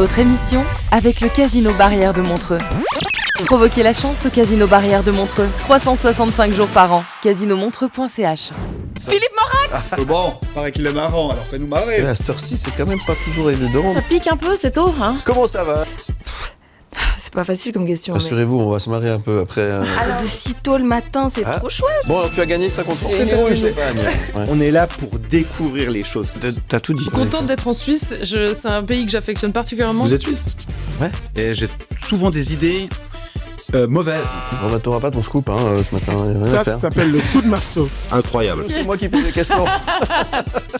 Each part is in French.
Votre émission avec le Casino Barrière de Montreux. Provoquez la chance au Casino Barrière de Montreux. 365 jours par an. casinomontreux.ch. Philippe Morax. Bon, paraît qu'il est marrant, alors fais-nous marrer. À cette heure-ci, c'est quand même pas toujours évident. Ça pique un peu, c'est tôt, hein? Comment ça va? C'est pas facile comme question. Rassurez-vous, on va se marrer un peu après. De si tôt le matin, c'est trop chouette. Bon, alors tu as gagné 50 francs. C'est bon, Ouais. On est là pour découvrir les choses. T'as tout dit. Contente d'être en Suisse, c'est un pays que j'affectionne particulièrement. Vous êtes suisse? Ouais. Et j'ai souvent des idées mauvaises. On va t'auras pas ton scoop ce matin. Y a rien à Ça faire. s'appelle le coup de marteau. Incroyable. C'est moi qui pose les questions.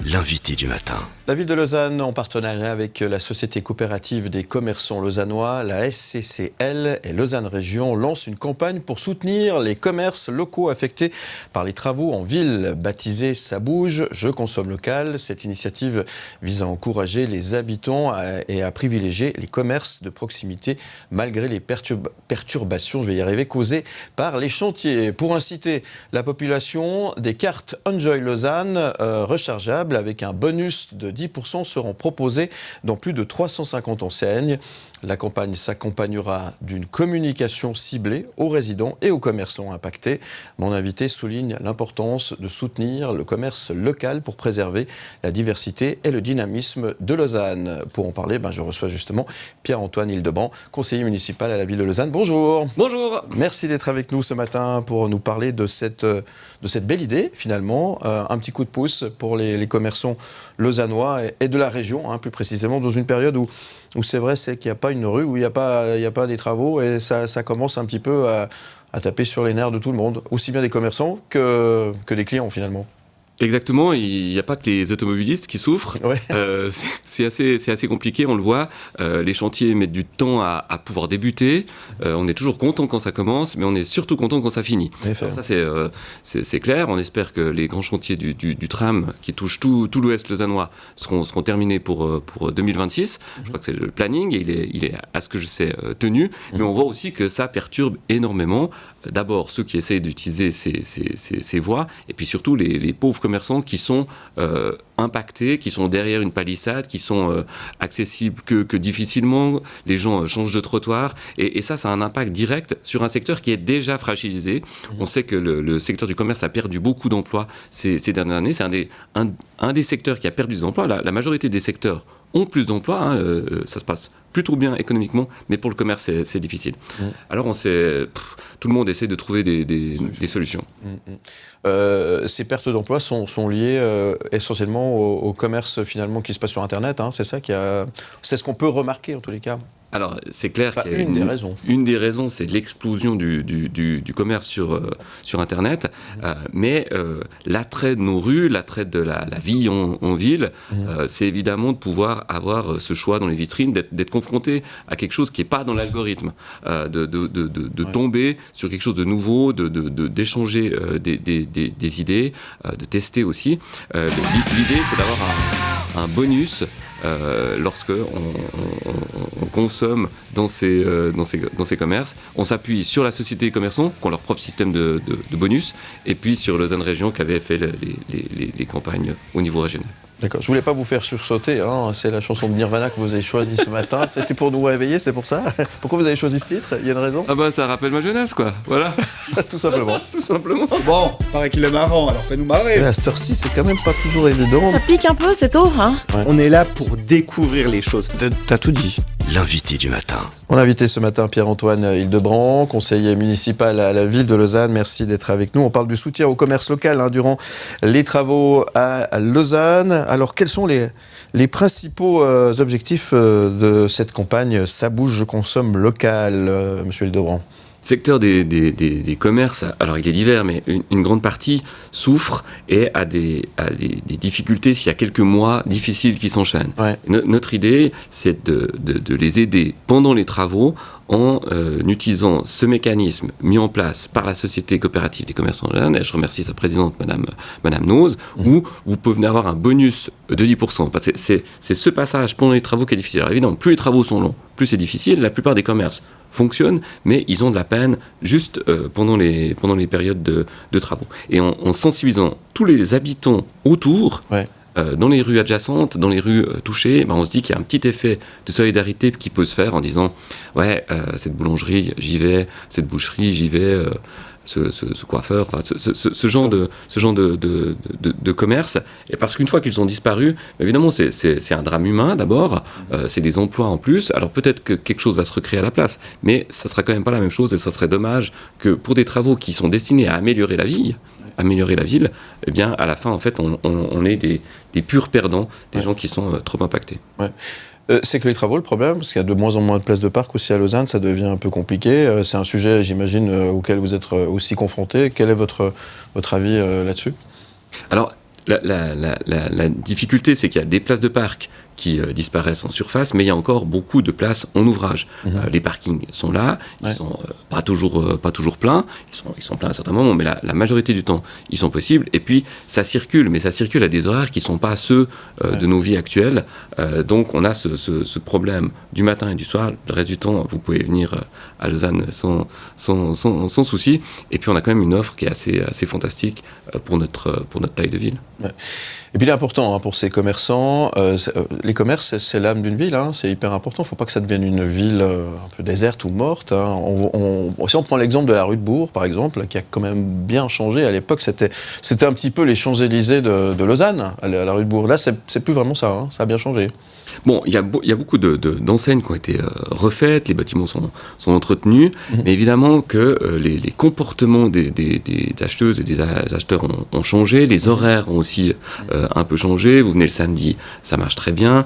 L'invité du matin. La ville de Lausanne, en partenariat avec la Société coopérative des commerçants lausannois, la SCCL et Lausanne Région, lance une campagne pour soutenir les commerces locaux affectés par les travaux en ville. Baptisée Ça bouge, je consomme local, cette initiative vise à encourager les habitants et à privilégier les commerces de proximité malgré les perturbations, je vais y arriver, causées par les chantiers. Pour inciter la population, des cartes Enjoy Lausanne rechargeables avec un bonus de 10% seront proposés dans plus de 350 enseignes. La campagne s'accompagnera d'une communication ciblée aux résidents et aux commerçants impactés. Mon invité souligne l'importance de soutenir le commerce local pour préserver la diversité et le dynamisme de Lausanne. Pour en parler, je reçois justement Pierre-Antoine Hildebrand, conseiller municipal à la ville de Lausanne. Bonjour. Bonjour. Merci d'être avec nous ce matin pour nous parler de cette belle idée, finalement. Un petit coup de pouce pour les commerçants lausannois et de la région, plus précisément, dans une période où c'est vrai, c'est qu'il n'y a pas une rue, où il n'y a pas des travaux, et ça commence un petit peu à taper sur les nerfs de tout le monde, aussi bien des commerçants que des clients, finalement. Exactement, il n'y a pas que les automobilistes qui souffrent. Ouais. C'est assez compliqué, on le voit. Les chantiers mettent du temps à pouvoir débuter. On est toujours content quand ça commence, mais on est surtout content quand ça finit. Alors ça, c'est clair. On espère que les grands chantiers du tram qui touchent tout l'ouest lausannois seront terminés pour 2026. Je crois que c'est le planning, et il est à ce que je sais tenu. Mais on voit aussi que ça perturbe énormément. D'abord, ceux qui essayent d'utiliser ces voies, et puis surtout les pauvres commerçants qui sont impactés, qui sont derrière une palissade, qui sont accessibles que difficilement. Les gens changent de trottoir, et ça a un impact direct sur un secteur qui est déjà fragilisé. On sait que le secteur du commerce a perdu beaucoup d'emplois ces dernières années. C'est un des secteurs qui a perdu des emplois. La majorité des secteurs ont plus d'emplois, ça se passe plutôt bien économiquement, mais pour le commerce, c'est difficile. Alors tout le monde essaie de trouver des solutions. Ces pertes d'emplois sont liées essentiellement au commerce finalement qui se passe sur Internet, c'est ça c'est ce qu'on peut remarquer en tous les cas. Alors, c'est clair qu'il y a une des raisons. Une des raisons, c'est l'explosion du commerce sur Internet. Mais l'attrait de nos rues, l'attrait de la vie en ville, c'est évidemment de pouvoir avoir ce choix dans les vitrines, d'être confronté à quelque chose qui n'est pas dans l'algorithme, de tomber sur quelque chose de nouveau, d'échanger des idées, de tester aussi. L'idée, c'est d'avoir un bonus lorsque on consomme dans ces commerces. On s'appuie sur la société des commerçants qui ont leur propre système de bonus, et puis sur Lausanne Région qui avait fait les campagnes au niveau régional. D'accord. Je voulais pas vous faire sursauter, c'est la chanson de Nirvana que vous avez choisie ce matin. C'est pour nous réveiller, c'est pour ça? Pourquoi vous avez choisi ce titre? Il y a une raison? Ça rappelle ma jeunesse, quoi. Voilà. Tout simplement. Tout simplement. Bon, paraît qu'il est marrant, alors fais-nous marrer. À cette heure-ci, c'est quand même pas toujours évident. Ça pique un peu, c'est tôt, hein? On est là pour découvrir les choses. T'as tout dit. L'invité du matin. On a invité ce matin Pierre-Antoine Hildebrand, conseiller municipal à la ville de Lausanne. Merci d'être avec nous. On parle du soutien au commerce local durant les travaux à Lausanne. Alors, quels sont les principaux objectifs de cette campagne Ça bouge, je consomme local, monsieur Hildebrand? Secteur des commerces, alors il est divers, mais une grande partie souffre et a des difficultés s'il y a quelques mois difficiles qui s'enchaînent. Ouais. Notre idée, c'est de les aider pendant les travaux en utilisant ce mécanisme mis en place par la Société coopérative des commerçants de Lausanne, et je remercie sa présidente, Madame Noz, où vous pouvez avoir un bonus de 10%. Parce que c'est ce passage pendant les travaux qui est difficile. Alors évidemment, plus les travaux sont longs, plus c'est difficile. La plupart des commerces fonctionnent, mais ils ont de la peine juste pendant les périodes de travaux. Et en sensibilisant tous les habitants autour, Dans les rues adjacentes, dans les rues touchées, on se dit qu'il y a un petit effet de solidarité qui peut se faire en disant ouais, cette boulangerie, j'y vais, cette boucherie, j'y vais, ce coiffeur, enfin, ce genre de commerce. Et parce qu'une fois qu'ils ont disparu, évidemment, c'est un drame humain d'abord, c'est des emplois en plus. Alors peut-être que quelque chose va se recréer à la place, mais ça sera quand même pas la même chose et ça serait dommage que pour des travaux qui sont destinés à améliorer la ville, eh bien, à la fin, en fait, on ait des purs perdants, des gens qui sont trop impactés. Ouais. C'est que les travaux, le problème, parce qu'il y a de moins en moins de places de parc aussi à Lausanne, ça devient un peu compliqué. C'est un sujet, j'imagine, auquel vous êtes aussi confronté. Quel est votre avis là-dessus ? Alors, la difficulté, c'est qu'il y a des places de parc qui disparaissent en surface, mais il y a encore beaucoup de places en ouvrage. Les parkings sont là, ils sont pas toujours pleins, ils sont pleins à certains moments, mais la majorité du temps, ils sont possibles. Et puis, ça circule, mais ça circule à des horaires qui sont pas ceux de nos vies actuelles. Donc, on a ce problème du matin et du soir. Le reste du temps, vous pouvez venir à Lausanne sans souci. Et puis, on a quand même une offre qui est assez fantastique pour notre taille de ville. Ouais. Et puis l'important pour ces commerçants, les commerces, c'est l'âme d'une ville, c'est hyper important. Il ne faut pas que ça devienne une ville un peu déserte ou morte. Si on prend l'exemple de la rue de Bourg, par exemple, qui a quand même bien changé. À l'époque, c'était un petit peu les Champs-Élysées de Lausanne, à la rue de Bourg. Là, c'est plus vraiment ça, ça a bien changé. Bon, il y a beaucoup d'enseignes qui ont été refaites, les bâtiments sont entretenus, mais évidemment que les comportements des acheteuses et des acheteurs ont changé, les horaires ont aussi un peu changé. Vous venez le samedi, ça marche très bien.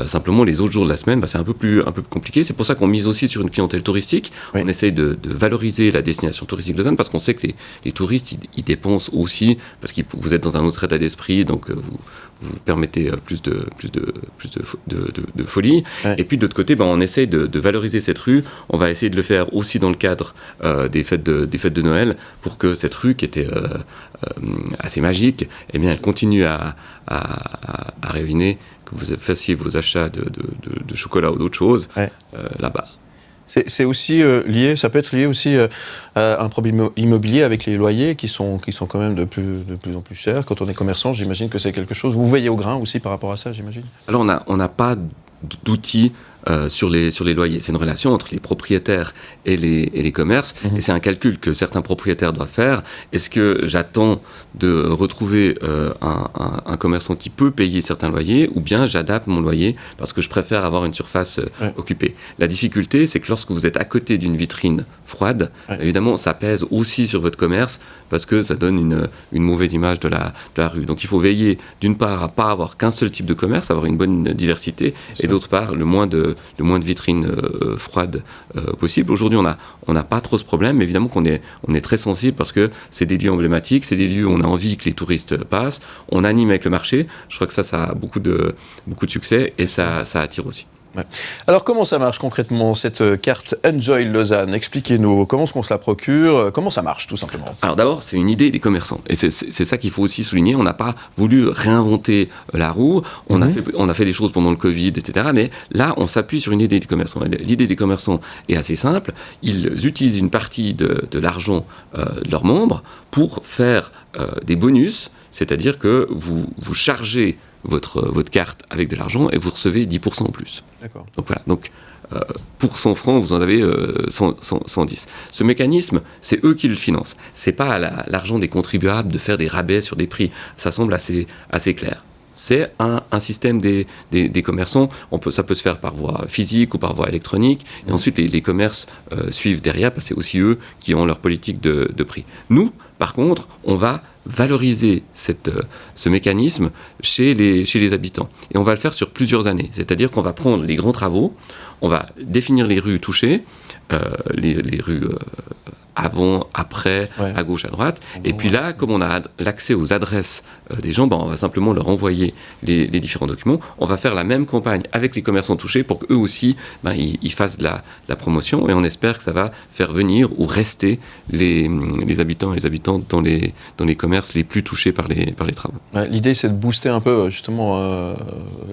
Simplement, les autres jours de la semaine, c'est un peu plus compliqué. C'est pour ça qu'on mise aussi sur une clientèle touristique. Oui. On essaye de valoriser la destination touristique de Lausanne parce qu'on sait que les touristes, ils dépensent aussi, parce que vous êtes dans un autre état d'esprit, donc vous permettez plus de folie. Ouais. Et puis de l'autre côté, on essaye de valoriser cette rue. On va essayer de le faire aussi dans le cadre des fêtes de Noël pour que cette rue qui était assez magique, eh bien, elle continue à rayonner, que vous fassiez vos achats de chocolat ou d'autres choses là-bas. C'est aussi lié, ça peut être lié aussi à un problème immobilier avec les loyers qui sont quand même de plus en plus chers. Quand on est commerçant, j'imagine que c'est quelque chose. Vous veillez au grain aussi par rapport à ça, j'imagine. Alors on n'a pas d'outils sur les loyers. C'est une relation entre les propriétaires et les commerces, et c'est un calcul que certains propriétaires doivent faire. Est-ce que j'attends de retrouver un commerçant qui peut payer certains loyers, ou bien j'adapte mon loyer parce que je préfère avoir une surface occupée. La difficulté, c'est que lorsque vous êtes à côté d'une vitrine froide, évidemment, ça pèse aussi sur votre commerce parce que ça donne une mauvaise image de la rue. Donc il faut veiller, d'une part, à ne pas avoir qu'un seul type de commerce, avoir une bonne diversité, et d'autre part, le moins de vitrines froides possible. Aujourd'hui, on n'a pas trop ce problème, mais évidemment qu'on est très sensible parce que c'est des lieux emblématiques, c'est des lieux où on a envie que les touristes passent, on anime avec le marché. Je crois que ça a beaucoup de succès et ça attire aussi. Ouais. Alors comment ça marche concrètement cette carte Enjoy Lausanne ? Expliquez-nous, comment est-ce qu'on se la procure ? Comment ça marche tout simplement ? Alors d'abord, c'est une idée des commerçants et c'est ça qu'il faut aussi souligner. On n'a pas voulu réinventer la roue, on a fait des choses pendant le Covid, etc. Mais là, on s'appuie sur une idée des commerçants. L'idée des commerçants est assez simple. Ils utilisent une partie de l'argent de leurs membres pour faire des bonus, c'est-à-dire que vous chargez votre carte avec de l'argent et vous recevez 10% en plus. D'accord. Donc voilà. Donc, pour 100 francs, vous en avez 110. Ce mécanisme, c'est eux qui le financent. C'est pas l'argent des contribuables de faire des rabais sur des prix. Ça semble assez clair. C'est un système des commerçants. Ça peut se faire par voie physique ou par voie électronique. Et ensuite, les commerces suivent derrière parce que c'est aussi eux qui ont leur politique de prix. Nous, par contre, on va valoriser ce mécanisme chez les habitants. Et on va le faire sur plusieurs années. C'est-à-dire qu'on va prendre les grands travaux, on va définir les rues touchées, les rues avant, après, à gauche, à droite. Et puis là, comme on a l'accès aux adresses des gens, on va simplement leur envoyer les différents documents. On va faire la même campagne avec les commerçants touchés pour qu'eux aussi, ils fassent de la promotion. Et on espère que ça va faire venir ou rester les habitants et les habitantes dans les commerces les plus touchés par les travaux. L'idée, c'est de booster un peu, justement,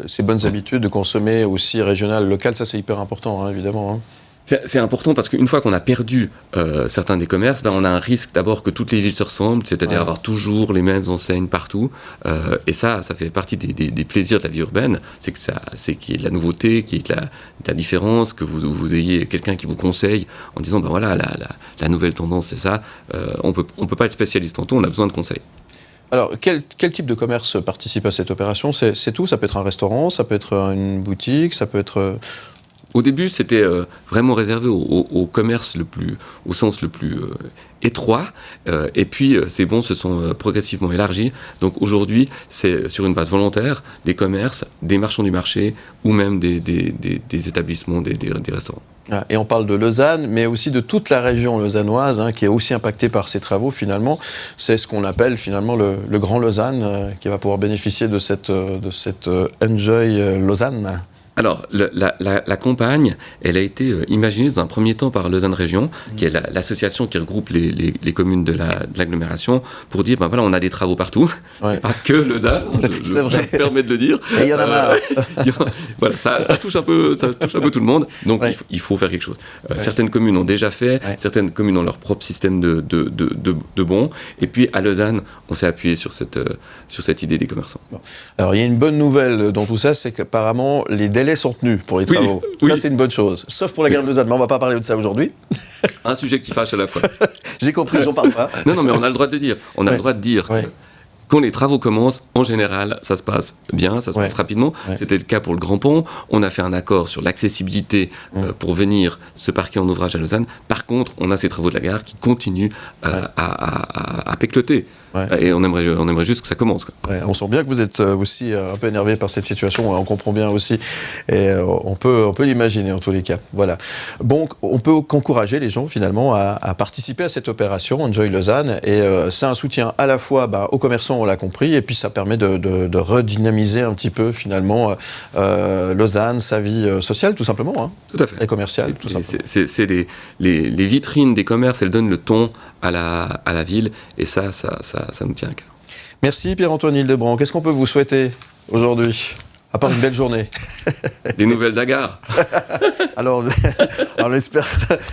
ces bonnes habitudes, de consommer aussi régional, local. Ça, c'est hyper important, évidemment. C'est important parce qu'une fois qu'on a perdu certains des commerces, on a un risque d'abord que toutes les villes se ressemblent, c'est-à-dire avoir toujours les mêmes enseignes partout. Et ça fait partie des plaisirs de la vie urbaine, c'est qu'il y ait de la nouveauté, qu'il y ait de la différence, que vous ayez quelqu'un qui vous conseille en disant voilà, la nouvelle tendance c'est ça. On peut pas être spécialiste en tout, on a besoin de conseils. Alors, quel type de commerce participe à cette opération ? C'est tout ? Ça peut être un restaurant, ça peut être une boutique, ça peut être... Au début, c'était vraiment réservé au commerce au sens le plus étroit. Et puis, ces bons se sont progressivement élargis. Donc aujourd'hui, c'est sur une base volontaire des commerces, des marchands du marché ou même des établissements, des restaurants. Et on parle de Lausanne, mais aussi de toute la région lausannoise, qui est aussi impactée par ces travaux finalement. C'est ce qu'on appelle finalement le Grand Lausanne, qui va pouvoir bénéficier de cette Enjoy Lausanne. Alors, la campagne, elle a été imaginée dans un premier temps par Lausanne Région, qui est l'association qui regroupe les communes de l'agglomération, pour dire, voilà, on a des travaux partout, c'est pas que Lausanne, c'est vrai. Je me permets de le dire. Et il y en a marre. Voilà, ça touche un peu tout le monde, donc il faut faire quelque chose. Certaines communes ont déjà fait, certaines communes ont leur propre système de bons, et puis à Lausanne, on s'est appuyé sur cette idée des commerçants. Bon. Alors, il y a une bonne nouvelle dans tout ça, c'est qu'apparemment, les délais sont tenus pour les travaux. Ça, c'est une bonne chose. Sauf pour la gare de Lausanne, mais on ne va pas parler de ça aujourd'hui. Un sujet qui fâche à la fois. J'ai compris, j'en parle pas. Non, mais on a le droit de le dire. On a le droit de dire que quand les travaux commencent, en général, ça se passe bien, ça se passe rapidement. C'était le cas pour le Grand Pont. On a fait un accord sur l'accessibilité pour venir se parquer en ouvrage à Lausanne. Par contre, on a ces travaux de la gare qui continuent à pécloter. Et on aimerait juste que ça commence. On sent bien que vous êtes aussi un peu énervé par cette situation. On comprend bien aussi. Et on peut l'imaginer en tous les cas. Voilà. Donc, on peut encourager les gens finalement à participer à cette opération Enjoy Lausanne. Et c'est un soutien à la fois aux commerçants, on l'a compris, et puis ça permet de redynamiser un petit peu finalement Lausanne, sa vie sociale tout simplement. Tout à fait. Et commerciale tout simplement. C'est les vitrines des commerces, elles donnent le ton à la ville. Et ça nous tient à cœur. Merci Pierre-Antoine Hildebrand. Qu'est-ce qu'on peut vous souhaiter aujourd'hui ? À part une belle journée. Des nouvelles d'Agar. Alors, on espère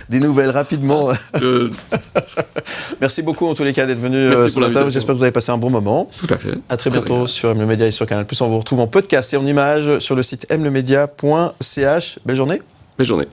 des nouvelles rapidement. Merci beaucoup en tous les cas d'être venu ce matin. J'espère que vous avez passé un bon moment. Tout à fait. À très bientôt sur M Le Média et sur Canal+. On vous retrouve en podcast et en images sur le site mlemedia.ch. Belle journée. Belle journée.